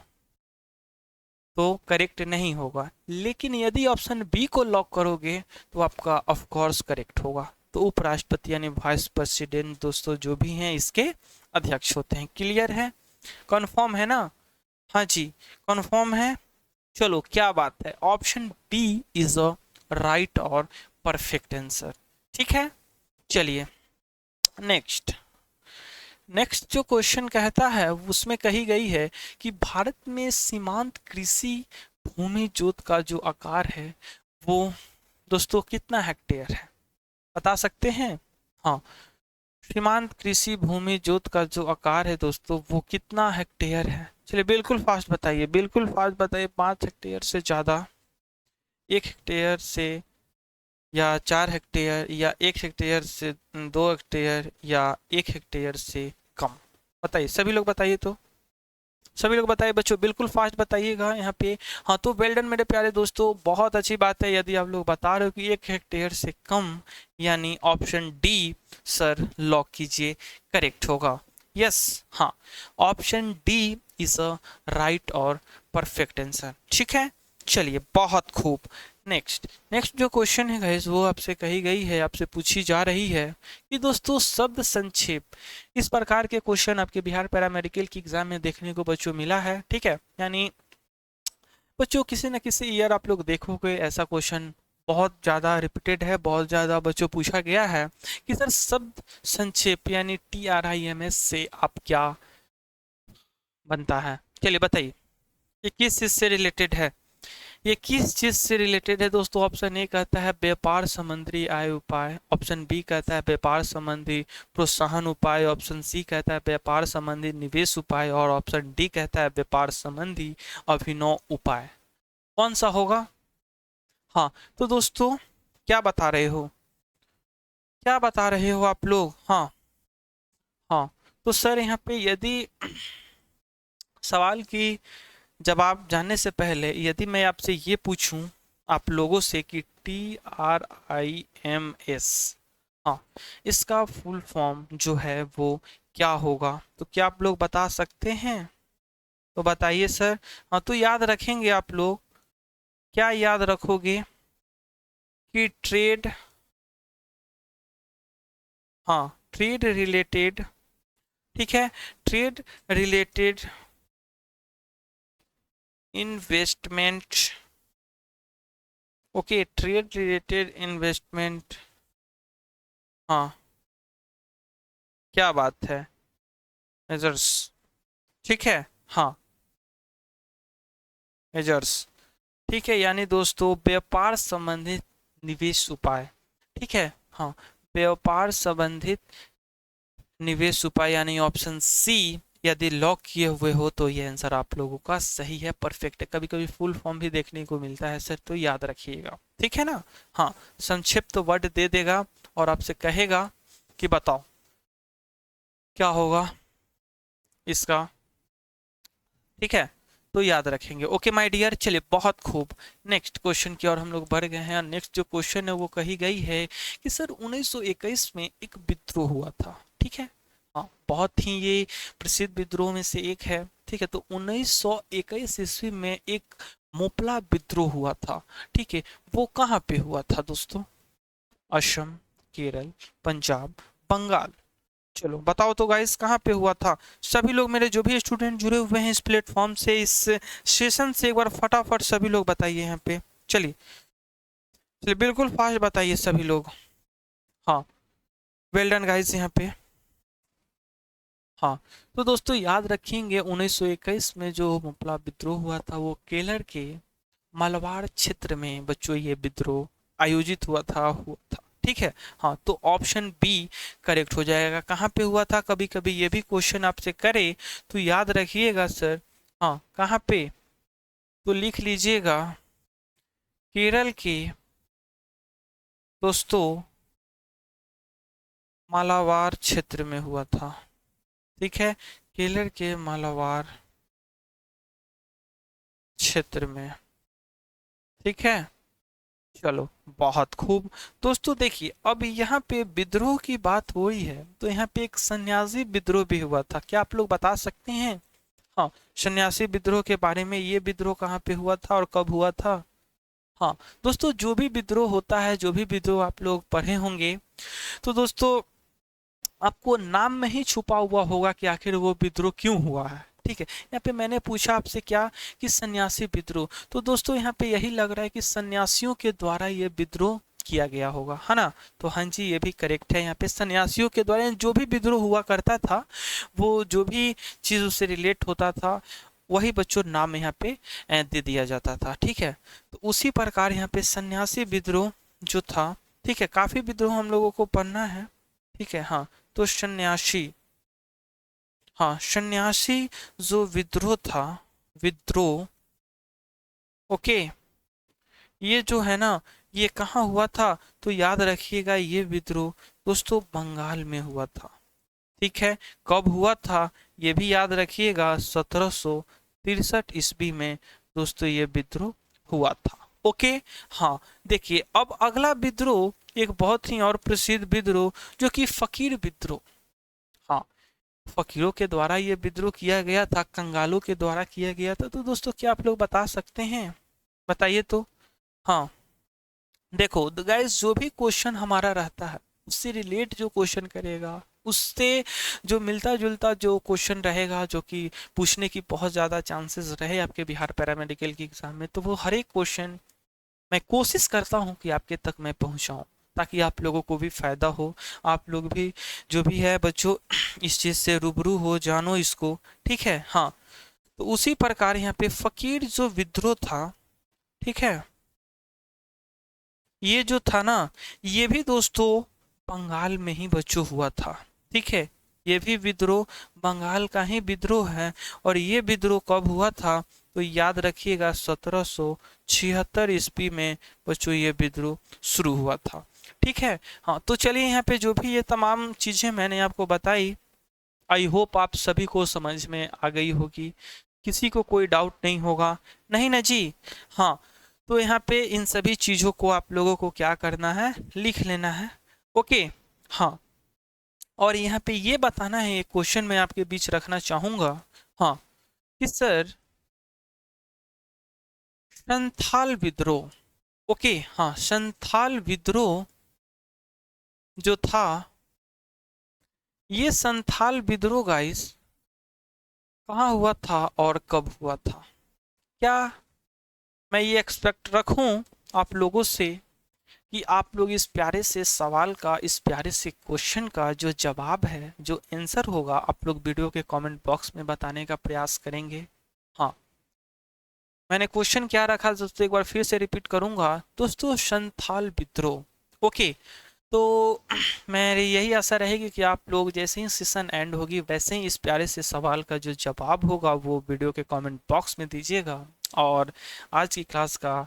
तो करेक्ट नहीं होगा, लेकिन यदि ऑप्शन बी को लॉक करोगे तो आपका ऑफ कोर्स करेक्ट होगा। तो उपराष्ट्रपति यानी वाइस प्रेसिडेंट दोस्तों जो भी हैं इसके अध्यक्ष होते हैं। क्लियर है, कंफर्म है ना? हाँ जी, कंफर्म है। चलो क्या बात है, option B is a right और परफेक्ट आंसर, ठीक है। चलिए नेक्स्ट, नेक्स्ट जो क्वेश्चन कहता है उसमें कही गई है कि भारत में सीमांत कृषि भूमि जोत का जो आकार है वो दोस्तों कितना हेक्टेयर है? बता सकते हैं? हाँ, सीमांत कृषि भूमि जोत का जो आकार है दोस्तों वो कितना हेक्टेयर है? चलिए बिल्कुल फास्ट बताइए, बिल्कुल फास्ट बताइए। 5 हेक्टेयर से ज्यादा, 1 हेक्टेयर से, या 4 हेक्टेयर, या 1 हेक्टेयर से 2 हेक्टेयर, या 1 हेक्टेयर से कम? बताइए सभी लोग, बताइए तो, सभी लोग बताइए बच्चों, बिल्कुल फास्ट बताइएगा यहाँ पे। हाँ, तो वेल डन मेरे प्यारे दोस्तों, बहुत अच्छी बात है यदि आप लोग बता रहे हो कि 1 हेक्टेयर से कम, यानी ऑप्शन डी सर लॉक कीजिए, करेक्ट होगा। यस, हाँ, option D is a right और परफेक्ट आंसर, ठीक है। चलिए बहुत खूब। नेक्स्ट, नेक्स्ट जो क्वेश्चन है गाइस वो आपसे कही गई है, आपसे पूछी जा रही है कि दोस्तों शब्द संक्षेप, इस प्रकार के क्वेश्चन आपके बिहार पैरामेडिकल की एग्जाम में देखने को बच्चों मिला है, ठीक है। यानी बच्चों किसी न किसी ईयर आप लोग देखोगे ऐसा क्वेश्चन बहुत ज़्यादा रिपीटेड है, बहुत ज़्यादा बच्चों पूछा गया है कि सर शब्द संक्षेप यानी TRIMS से आप क्या बनता है? चलिए बताइए, ये किस चीज़ से रिलेटेड है? ये किस चीज से रिलेटेड है दोस्तों? ऑप्शन ए कहता है व्यापार संबंधी आय उपाय, ऑप्शन बी कहता है व्यापार संबंधी प्रोत्साहन उपाय, ऑप्शन सी कहता है व्यापार संबंधी निवेश उपाय, और ऑप्शन डी कहता है व्यापार संबंधी अभिनव उपाय। कौन सा होगा? हाँ, तो दोस्तों क्या बता रहे हो, क्या बता रहे हो आप लोग? हाँ, हाँ, तो सर यहाँ पे यदि सवाल की जवाब जानने से पहले यदि मैं आपसे ये पूछूं आप लोगों से कि TRIMS, हाँ, इसका फुल फॉर्म जो है वो क्या होगा, तो क्या आप लोग बता सकते हैं? तो बताइए सर। हाँ, तो याद रखेंगे आप लोग, क्या याद रखोगे कि ट्रेड, हाँ, ट्रेड रिलेटेड, ठीक है, trade related investment, okay, trade related investment, हाँ, क्या बात है, मेजर्स, ठीक है, हाँ, मेजर्स, ठीक है, यानी दोस्तों व्यापार संबंधित निवेश उपाय, ठीक है, हाँ, व्यापार संबंधित निवेश उपाय यानी ऑप्शन सी यदि लॉक किए हुए हो तो ये आंसर आप लोगों का सही है, परफेक्ट है। कभी कभी फुल फॉर्म भी देखने को मिलता है सर, तो याद रखिएगा, ठीक है ना। हाँ, संक्षिप्त वर्ड दे देगा और आपसे कहेगा कि बताओ क्या होगा इसका, ठीक है, तो याद रखेंगे। ओके माय डियर, चलिए बहुत खूब, नेक्स्ट क्वेश्चन की ओर हम लोग बढ़ गए हैं। नेक्स्ट जो क्वेश्चन है वो कही गई है कि सर 1921 में एक विद्रोह हुआ था, ठीक है, हाँ, बहुत ही ये प्रसिद्ध विद्रोह में से एक है, ठीक है, तो 1921 ईस्वी में एक मोपला विद्रोह हुआ था, ठीक है, वो कहाँ पे हुआ था दोस्तों? असम, केरल, पंजाब, बंगाल, चलो बताओ तो गाइस कहाँ पे हुआ था? सभी लोग मेरे जो भी स्टूडेंट जुड़े हुए हैं इस प्लेटफॉर्म से, इस सेशन से, एक बार फटाफट सभी लोग बताइए यहाँ पे, चलिए चलिए बिल्कुल फास्ट बताइए सभी लोग। हाँ, वेल डन गाइस यहाँ पे। हाँ, तो दोस्तों याद रखेंगे 1921 में जो मुपला विद्रोह हुआ था वो केरल के मालाबार क्षेत्र में बच्चों ये विद्रोह आयोजित हुआ था, ठीक है, हाँ, तो ऑप्शन बी करेक्ट हो जाएगा। कहाँ पे हुआ था, कभी कभी ये भी क्वेश्चन आपसे करे तो याद रखिएगा सर, हाँ, कहाँ पे, तो लिख लीजिएगा केरल के दोस्तों मालाबार क्षेत्र में हुआ था, ठीक है, केरल के मालाबार क्षेत्र में, ठीक है, चलो बहुत खूब। दोस्तों देखिए अब यहाँ पे विद्रोह की बात हो रही है तो यहाँ पे एक सन्यासी विद्रोह भी हुआ था, क्या आप लोग बता सकते हैं? हाँ, सन्यासी विद्रोह के बारे में, ये विद्रोह कहाँ पे हुआ था और कब हुआ था? हाँ दोस्तों, जो भी विद्रोह होता है, जो भी विद्रोह आप लोग पढ़े होंगे, तो दोस्तों आपको नाम में ही छुपा हुआ होगा कि आखिर वो विद्रोह क्यों हुआ है, ठीक है। यहाँ पे मैंने पूछा आपसे क्या कि सन्यासी विद्रोह, तो दोस्तों यहाँ पे यही लग रहा है कि सन्यासियों के द्वारा ये विद्रोह किया गया होगा, है ना, तो हाँ जी ये भी करेक्ट है। यहाँ पे सन्यासियों के द्वारा जो भी विद्रोह हुआ करता था, वो जो भी चीज उससे रिलेट होता था वही बच्चों नाम यहाँ पे दे दिया जाता था, ठीक है। तो उसी प्रकार यहाँ पे सन्यासी विद्रोह जो था, ठीक है, काफी विद्रोह हम लोगों को पढ़ना है, ठीक है, हाँ, तो सन्यासी, हाँ, सन्यासी जो विद्रोह था, विद्रोह, ओके, ये जो है ना, ये कहाँ हुआ था, तो याद रखिएगा ये विद्रोह दोस्तों बंगाल में हुआ था, ठीक है। कब हुआ था ये भी याद रखिएगा, 1763 ईस्वी में दोस्तों ये विद्रोह हुआ था, ओके। हाँ, देखिए अब अगला विद्रोह एक बहुत ही और प्रसिद्ध विद्रोह जो कि फकीर विद्रोह, हाँ, फकीरों के द्वारा ये विद्रोह किया गया था, कंगालों के द्वारा किया गया था, तो दोस्तों क्या आप लोग बता सकते हैं? बताइए तो। हाँ, देखो गाइस जो भी क्वेश्चन हमारा रहता है उससे रिलेट जो क्वेश्चन करेगा, उससे जो मिलता जुलता जो क्वेश्चन रहेगा, जो कि पूछने की बहुत ज़्यादा चांसेस रहे आपके बिहार पैरामेडिकल की एग्जाम में, तो वो हर एक क्वेश्चन मैं कोशिश करता हूँ कि आपके तक मैं पहुँचाऊँ, ताकि आप लोगों को भी फायदा हो, आप लोग भी जो भी है बच्चों इस चीज़ से रूबरू हो, जानो इसको, ठीक है, हाँ। तो उसी प्रकार यहाँ पे फकीर जो विद्रोह था, ठीक है, ये जो था ना, ये भी दोस्तों बंगाल में ही बच्चों हुआ था, ठीक है, ये भी विद्रोह बंगाल का ही विद्रोह है। और ये विद्रोह कब हुआ था, तो याद रखिएगा 1776 ईस्वी में बच्चों ये विद्रोह शुरू हुआ था, ठीक है। हाँ, तो चलिए यहाँ पे जो भी ये तमाम चीजें मैंने आपको बताई, आई होप आप सभी को समझ में आ गई होगी, किसी को कोई डाउट नहीं होगा, नहीं ना जी? हाँ, तो यहाँ पे इन सभी चीज़ों को आप लोगों को क्या करना है, लिख लेना है, ओके। हाँ, और यहाँ पे ये बताना है, एक क्वेश्चन मैं आपके बीच रखना चाहूंगा, हाँ, कि सर संथाल विद्रोह, ओके, हाँ, संथाल विद्रोह जो था ये संथाल विद्रोह गाइस कहाँ हुआ था और कब हुआ था? क्या मैं ये एक्सपेक्ट रखूं आप लोगों से कि आप लोग इस प्यारे से सवाल का, इस प्यारे से क्वेश्चन का जो जवाब है, जो आंसर होगा, आप लोग वीडियो के कमेंट बॉक्स में बताने का प्रयास करेंगे? हाँ, मैंने क्वेश्चन क्या रखा दोस्तों, एक बार फिर से रिपीट करूंगा दोस्तों, संथाल विद्रोह। ओके, तो मेरी यही आशा रहेगी कि आप लोग जैसे ही सेशन एंड होगी वैसे ही इस प्यारे से सवाल का जो जवाब होगा वो वीडियो के कमेंट बॉक्स में दीजिएगा। और आज की क्लास का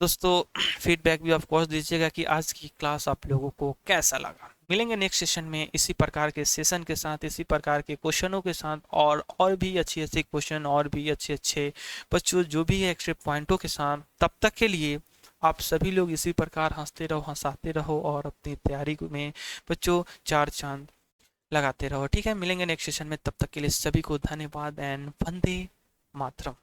दोस्तों फीडबैक भी ऑफ कोर्स दीजिएगा कि आज की क्लास आप लोगों को कैसा लगा। मिलेंगे नेक्स्ट सेशन में इसी प्रकार के सेशन के साथ, इसी प्रकार के क्वेश्चनों के साथ, और भी अच्छी अच्छी क्वेश्चन, और भी अच्छे अच्छे बच्चों जो भी है एक्स्ट्रा पॉइंटों के साथ। तब तक के लिए आप सभी लोग इसी प्रकार हंसते रहो, हंसाते रहो और अपनी तैयारी में बच्चों चार चांद लगाते रहो। ठीक है, मिलेंगे नेक्स्ट सेशन में, तब तक के लिए सभी को धन्यवाद एंड वंदे मातरम।